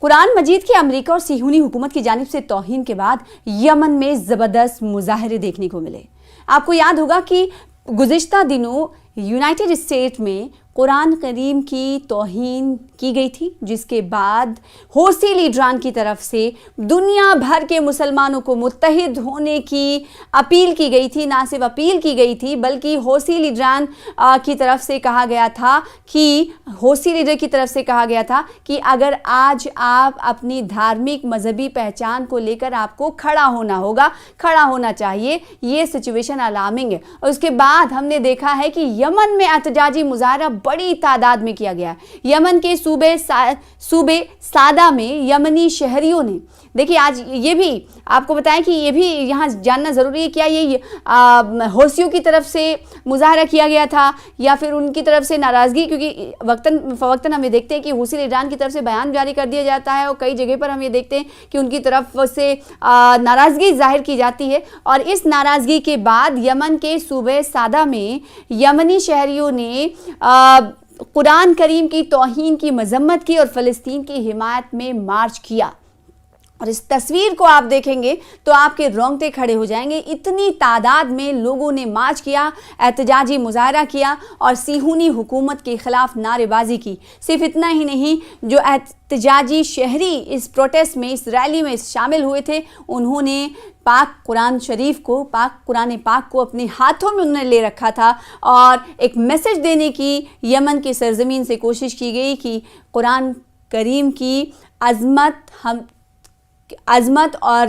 قرآن مجید کی امریکہ اور صہیونی حکومت کی جانب سے توہین کے بعد یمن میں زبردست مظاہرے دیکھنے کو ملے۔ آپ کو یاد ہوگا کہ گزشتہ دنوں یونائٹڈ اسٹیٹ میں قرآن کریم کی توہین کی گئی تھی، جس کے بعد حوثی لیڈران کی طرف سے دنیا بھر کے مسلمانوں کو متحد ہونے کی اپیل کی گئی تھی۔ نہ صرف اپیل کی گئی تھی بلکہ حوثی لیڈران کی طرف سے کہا گیا تھا کہ اگر آج آپ اپنی دھارمک مذہبی پہچان کو لے کر آپ کو کھڑا ہونا چاہیے، یہ سچویشن الارمنگ ہے۔ اور اس کے بعد ہم نے دیکھا ہے کہ یمن میں احتجاجی مظاہرہ بڑی تعداد میں کیا گیا۔ یمن کے صوبے سادہ میں یمنی شہریوں نے، دیکھیے آج یہ بھی آپ کو بتائیں کہ یہ بھی یہاں جاننا ضروری ہے، کیا یہ حوثیوں کی طرف سے مظاہرہ کیا گیا تھا یا پھر ان کی طرف سے ناراضگی، کیونکہ وقتاً ہم یہ دیکھتے ہیں کہ حوثی لیڈران کی طرف سے بیان جاری کر دیا جاتا ہے اور کئی جگہ پر ہم یہ دیکھتے ہیں کہ ان کی طرف سے ناراضگی ظاہر کی جاتی ہے۔ اور اس ناراضگی کے بعد یمن کے صوبے سادہ میں یمنی شہریوں نے قرآن کریم کی توہین کی مذمت کی اور فلسطین کی حمایت میں مارچ کیا۔ اور اس تصویر کو آپ دیکھیں گے تو آپ کے رونگٹے کھڑے ہو جائیں گے۔ اتنی تعداد میں لوگوں نے مارچ کیا، احتجاجی مظاہرہ کیا اور صہیونی حکومت کے خلاف نعرے بازی کی۔ صرف اتنا ہی نہیں، جو احتجاجی شہری اس پروٹیسٹ میں، اس ریلی میں شامل ہوئے تھے، انہوں نے پاک قرآن پاک کو اپنے ہاتھوں میں انہوں نے لے رکھا تھا اور ایک میسج دینے کی یمن کی سرزمین سے کوشش کی گئی کہ قرآن کریم کی عظمت اور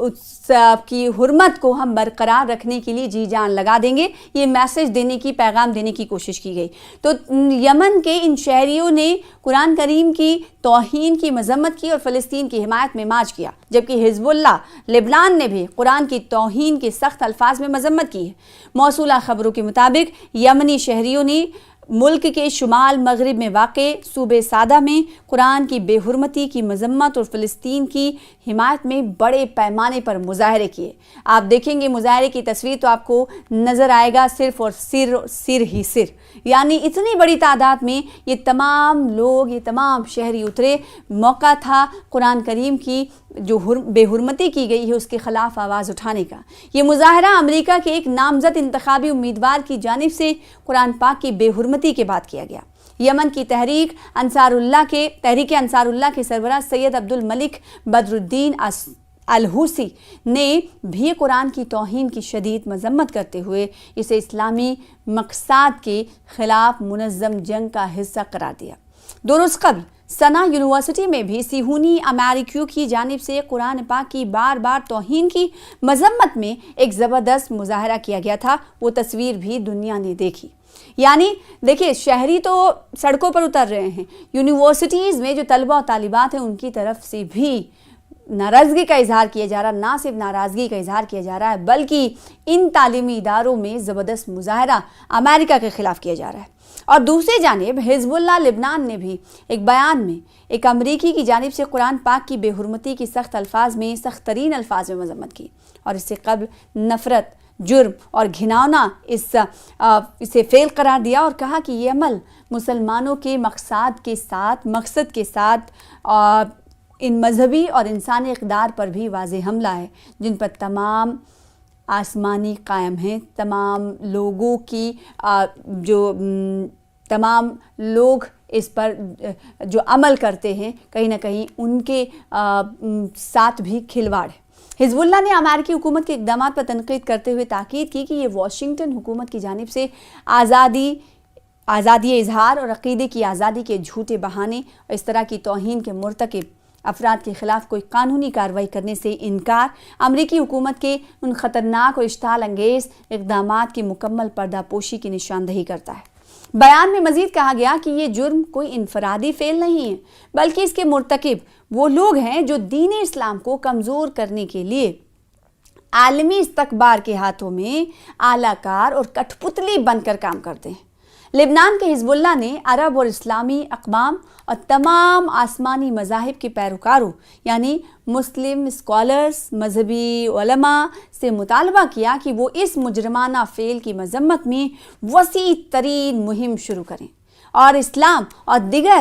اس کی حرمت کو ہم برقرار رکھنے کے لیے جی جان لگا دیں گے۔ یہ میسج دینے کی، پیغام دینے کی کوشش کی گئی۔ تو یمن کے ان شہریوں نے قرآن کریم کی توہین کی مذمت کی اور فلسطین کی حمایت میں مارچ کیا، جبکہ حزب اللہ لبنان نے بھی قرآن کی توہین کے سخت الفاظ میں مذمت کی ہے۔ موصولہ خبروں کے مطابق یمنی شہریوں نے ملک کے شمال مغرب میں واقع صوبے سادہ میں قرآن کی بے حرمتی کی مذمت اور فلسطین کی حمایت میں بڑے پیمانے پر مظاہرے کیے۔ آپ دیکھیں گے مظاہرے کی تصویر تو آپ کو نظر آئے گا صرف اور سر، یعنی اتنی بڑی تعداد میں یہ تمام لوگ، یہ تمام شہری اترے۔ موقع تھا قرآن کریم کی جو بے حرمتی کی گئی ہے اس کے خلاف آواز اٹھانے کا۔ یہ مظاہرہ امریکہ کے ایک نامزد انتخابی امیدوار کی جانب سے قرآن پاک کی بے حرمتی کے بعد کیا گیا۔ یمن کی تحریک انصار اللہ کے سربراہ سید عبد الملک بدر الدین الحوثی نے بھی قرآن کی توہین کی شدید مذمت کرتے ہوئے اسے اسلامی مقصد کے خلاف منظم جنگ کا حصہ قرار دیا۔ 2 روز قبل سنا یونیورسٹی میں بھی صہیونی امریکیوں کی جانب سے قرآن پاک کی بار توہین کی مذمت میں ایک زبردست مظاہرہ کیا گیا تھا۔ وہ تصویر بھی دنیا نے دیکھی۔ یعنی دیکھیں شہری تو سڑکوں پر اتر رہے ہیں، یونیورسٹیز میں جو طلبہ و طالبات ہیں ان کی طرف سے بھی ناراضگی کا اظہار کیا جا رہا، نہ صرف ناراضگی کا اظہار کیا جا رہا ہے بلکہ ان تعلیمی اداروں میں زبردست مظاہرہ امریکہ کے خلاف کیا جا رہا ہے۔ اور دوسری جانب حزب اللہ لبنان نے بھی ایک بیان میں ایک امریکی کی جانب سے قرآن پاک کی بے حرمتی کی سخت ترین الفاظ میں مذمت کی اور اس سے قبل نفرت، جرم اور گھناؤنا اسے فعل قرار دیا اور کہا کہ یہ عمل مسلمانوں کے مقصد کے ساتھ ان مذہبی اور انسانی اقدار پر بھی واضح حملہ ہے، جن پر تمام آسمانی قائم ہیں، تمام لوگ اس پر جو عمل کرتے ہیں کہیں نہ کہیں ان کے ساتھ بھی کھلواڑ ہے۔ حزب اللہ نے امریکی حکومت کے اقدامات پر تنقید کرتے ہوئے تاکید کی کہ یہ واشنگٹن حکومت کی جانب سے آزادی اظہار اور عقیدے کی آزادی کے جھوٹے بہانے اور اس طرح کی توہین کے مرتکب افراد کے خلاف کوئی قانونی کارروائی کرنے سے انکار امریکی حکومت کے ان خطرناک اور اشتعال انگیز اقدامات کی مکمل پردہ پوشی کی نشاندہی کرتا ہے۔ بیان میں مزید کہا گیا کہ یہ جرم کوئی انفرادی فعل نہیں ہے بلکہ اس کے مرتکب وہ لوگ ہیں جو دین اسلام کو کمزور کرنے کے لیے عالمی استکبار کے ہاتھوں میں آلہ کار اور کٹھ پتلی بن کر کام کرتے ہیں۔ لبنان کے حزب اللہ نے عرب اور اسلامی اقوام اور تمام آسمانی مذاہب کے پیروکاروں یعنی مسلم اسکالرز، مذہبی علماء سے مطالبہ کیا کہ وہ اس مجرمانہ فعل کی مذمت میں وسیع ترین مہم شروع کریں اور اسلام اور دیگر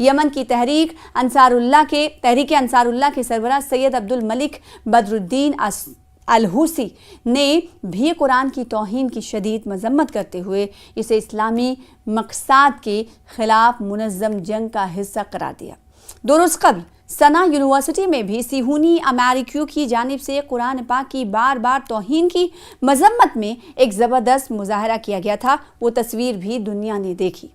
یمن کی تحریک انصاراللہ کے سربراہ سید عبدالملک بدرالدین الحوثی نے بھی قرآن کی توہین کی شدید مذمت کرتے ہوئے اسے اسلامی مقصد کے خلاف منظم جنگ کا حصہ قرار دیا۔ 2 روز قبل سنا یونیورسٹی میں بھی صہیونی امریکیوں کی جانب سے قرآن پاک کی بار بار توہین کی مذمت میں ایک زبردست مظاہرہ کیا گیا تھا۔ وہ تصویر بھی دنیا نے دیکھی۔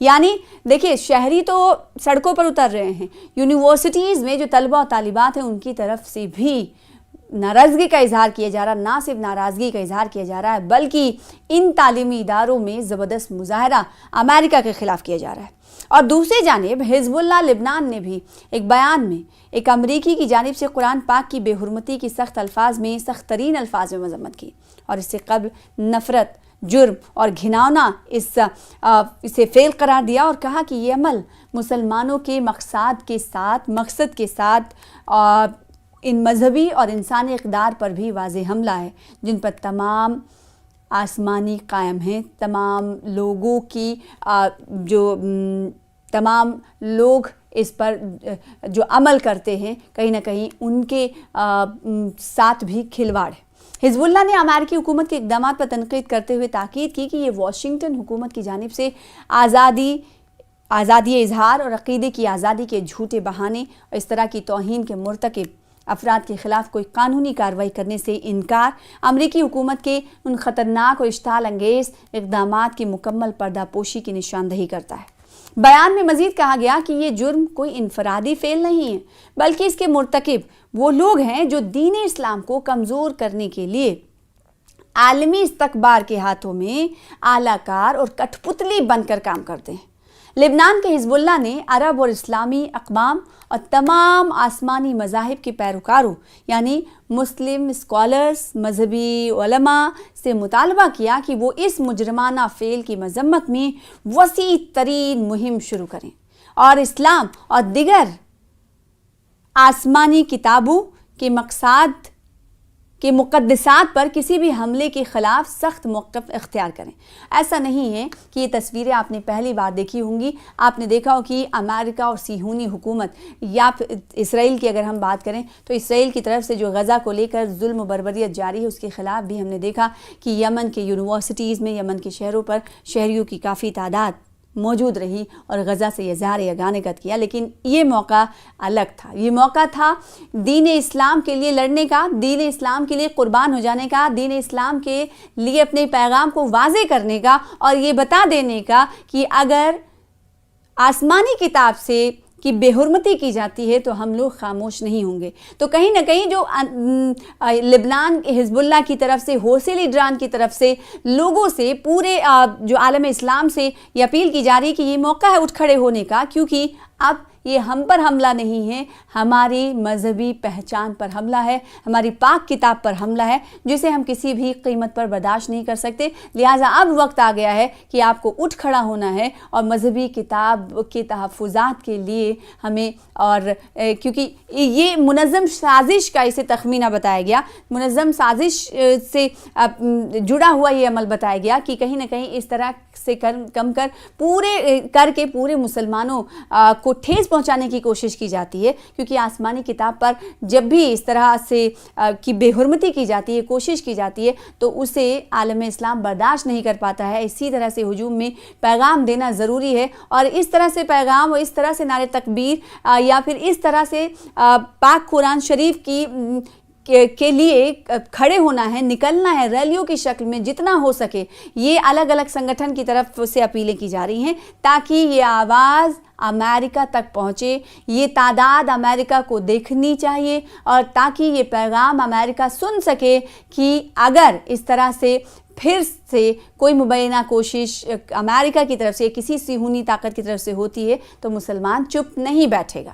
یعنی دیکھیں، شہری تو سڑکوں پر اتر رہے ہیں، یونیورسٹیز میں جو طلبہ و طالبات ہیں ان کی طرف سے بھی ناراضگی کا اظہار کیا جا رہا، نہ صرف ناراضگی کا اظہار کیا جا رہا ہے بلکہ ان تعلیمی اداروں میں زبردست مظاہرہ امریکہ کے خلاف کیا جا رہا ہے۔ اور دوسری جانب حزب اللہ لبنان نے بھی ایک بیان میں ایک امریکی کی جانب سے قرآن پاک کی بے حرمتی کی سخت ترین الفاظ میں مذمت کی، اور اس سے قبل نفرت، جرم اور گھناؤنا اسے فعل قرار دیا اور کہا کہ یہ عمل مسلمانوں کے مقصد کے ساتھ ان مذہبی اور انسانی اقدار پر بھی واضح حملہ ہے، جن پر تمام آسمانی قائم ہیں، تمام لوگ اس پر جو عمل کرتے ہیں کہیں نہ کہیں ان کے ساتھ بھی کھلواڑ ہے۔ حزب اللہ نے امریکی حکومت کے اقدامات پر تنقید کرتے ہوئے تاکید کی کہ یہ واشنگٹن حکومت کی جانب سے آزادی اظہار اور عقیدے کی آزادی کے جھوٹے بہانے اور اس طرح کی توہین کے مرتکب افراد کے خلاف کوئی قانونی کارروائی کرنے سے انکار امریکی حکومت کے ان خطرناک اور اشتعال انگیز اقدامات کی مکمل پردہ پوشی کی نشاندہی کرتا ہے۔ بیان میں مزید کہا گیا کہ یہ جرم کوئی انفرادی فعل نہیں ہے بلکہ اس کے مرتکب وہ لوگ ہیں جو دین اسلام کو کمزور کرنے کے لیے عالمی استکبار کے ہاتھوں میں آلہ کار اور کٹھ پتلی بن کر کام کرتے ہیں۔ لبنان کے حزب اللہ نے عرب اور اسلامی اقوام اور تمام آسمانی مذاہب کے پیروکاروں یعنی مسلم اسکالرز، مذہبی علماء سے مطالبہ کیا کہ وہ اس مجرمانہ فعل کی مذمت میں وسیع ترین مہم شروع کریں اور اسلام اور دیگر آسمانی کتابوں کے مقدسات پر کسی بھی حملے کے خلاف سخت موقف اختیار کریں۔ ایسا نہیں ہے کہ یہ تصویریں آپ نے پہلی بار دیکھی ہوں گی، آپ نے دیکھا ہو کہ امریکہ اور صہیونی حکومت یا اسرائیل کی اگر ہم بات کریں تو اسرائیل کی طرف سے جو غزہ کو لے کر ظلم و بربریت جاری ہے اس کے خلاف بھی ہم نے دیکھا کہ یمن کے یونیورسٹیز میں، یمن کے شہروں پر شہریوں کی کافی تعداد موجود رہی اور غزہ سے اظہار یگانگت کیا، لیکن یہ موقع الگ تھا۔ یہ موقع تھا دین اسلام کے لیے لڑنے کا، دین اسلام کے لیے قربان ہو جانے کا، دین اسلام کے لیے اپنے پیغام کو واضح کرنے کا اور یہ بتا دینے کا کہ اگر آسمانی کتاب سے کی بے حرمتی کی جاتی ہے تو ہم لوگ خاموش نہیں ہوں گے۔ تو کہیں نہ کہیں جو لبنان حزب اللہ کی طرف سے، حوثی لیڈران کی طرف سے لوگوں سے، پورے جو عالم اسلام سے یہ اپیل کی جا رہی ہے کہ یہ موقع ہے اٹھ کھڑے ہونے کا، کیونکہ اب یہ ہم پر حملہ نہیں ہے، ہماری مذہبی پہچان پر حملہ ہے، ہماری پاک کتاب پر حملہ ہے جسے ہم کسی بھی قیمت پر برداشت نہیں کر سکتے۔ لہٰذا اب وقت آ گیا ہے کہ آپ کو اٹھ کھڑا ہونا ہے اور مذہبی کتاب کے تحفظات کے لیے ہمیں، اور کیونکہ یہ منظم سازش کا اسے تخمینہ بتایا گیا، منظم سازش سے جڑا ہوا یہ عمل بتایا گیا کہ کہیں نہ کہیں اس طرح سے کم کر کے پورے مسلمانوں کو ٹھیس پہنچانے کی کوشش کی جاتی ہے، کیونکہ آسمانی کتاب پر جب بھی اس طرح سے کی بے حرمتی کی جاتی ہے، کوشش کی جاتی ہے تو اسے عالم اسلام برداشت نہیں کر پاتا ہے۔ اسی طرح سے ہجوم میں پیغام دینا ضروری ہے اور اس طرح سے پیغام اور اس طرح سے نعرے تکبیر یا پھر اس طرح سے پاک قرآن شریف کے لیے کھڑے ہونا ہے، نکلنا ہے ریلیوں کی شکل میں جتنا ہو سکے۔ یہ الگ الگ سنگٹھن کی طرف سے اپیلیں کی جا رہی ہیں تاکہ یہ آواز امریکہ تک پہنچے، یہ تعداد امریکہ کو دیکھنی چاہیے اور تاکہ یہ پیغام امریکہ سن سکے کہ اگر اس طرح سے پھر سے کوئی مبینہ کوشش امریکہ کی طرف سے، کسی صہیونی طاقت کی طرف سے ہوتی ہے تو مسلمان چپ نہیں بیٹھے گا۔